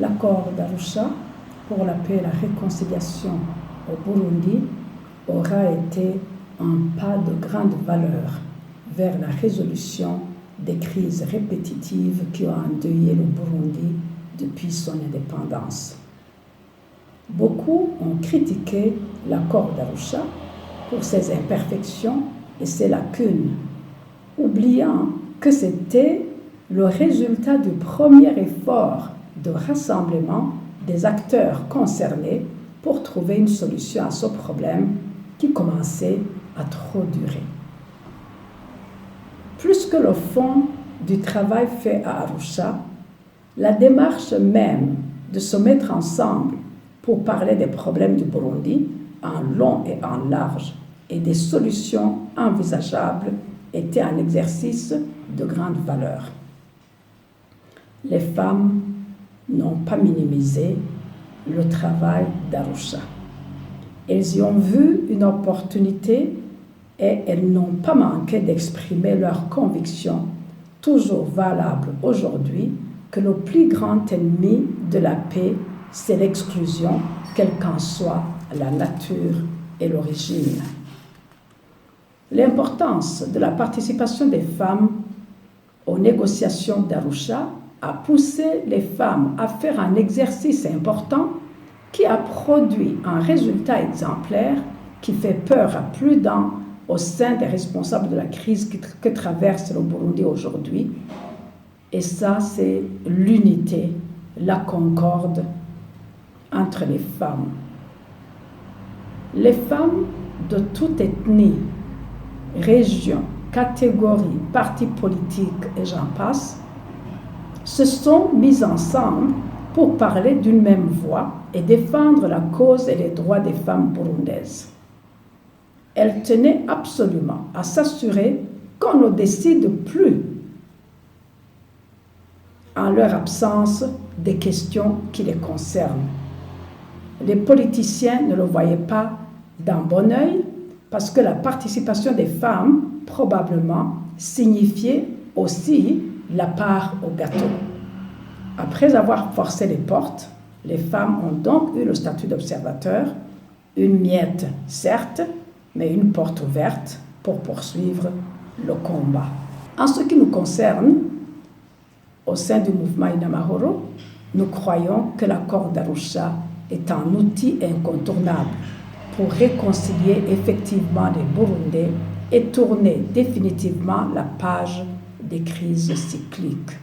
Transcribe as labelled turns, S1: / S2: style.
S1: L'accord d'Arusha pour la paix et la réconciliation au Burundi aura été un pas de grande valeur vers la résolution des crises répétitives qui ont endeuillé le Burundi depuis son indépendance. Beaucoup ont critiqué l'accord d'Arusha pour ses imperfections et ses lacunes, oubliant que c'était le résultat du premier effort de rassemblement des acteurs concernés pour trouver une solution à ce problème qui commençait à trop durer. Plus que le fond du travail fait à Arusha, la démarche même de se mettre ensemble pour parler des problèmes du Burundi en long et en large et des solutions envisageables était un exercice de grande valeur. Les femmes n'ont pas minimisé le travail d'Arusha. Elles y ont vu une opportunité et elles n'ont pas manqué d'exprimer leur conviction, toujours valable aujourd'hui, que le plus grand ennemi de la paix, c'est l'exclusion, quelle qu'en soit la nature et l'origine. L'importance de la participation des femmes aux négociations d'Arusha a poussé les femmes à faire un exercice important qui a produit un résultat exemplaire qui fait peur à plus d'un au sein des responsables de la crise que traverse le Burundi aujourd'hui. Et ça, c'est l'unité, la concorde entre les femmes. Les femmes de toute ethnie, région, catégorie, parti politique et j'en passe, se sont mises ensemble pour parler d'une même voix et défendre la cause et les droits des femmes burundaises. Elles tenaient absolument à s'assurer qu'on ne décide plus, en leur absence, des questions qui les concernent. Les politiciens ne le voyaient pas d'un bon œil parce que la participation des femmes, probablement, signifiait aussi la part au gâteau. Après avoir forcé les portes, les femmes ont donc eu le statut d'observateur, une miette, certes, mais une porte ouverte pour poursuivre le combat. En ce qui nous concerne, au sein du mouvement Inamahoro, nous croyons que l'accord d'Arusha est un outil incontournable pour réconcilier effectivement les Burundais et tourner définitivement la page des crises cycliques.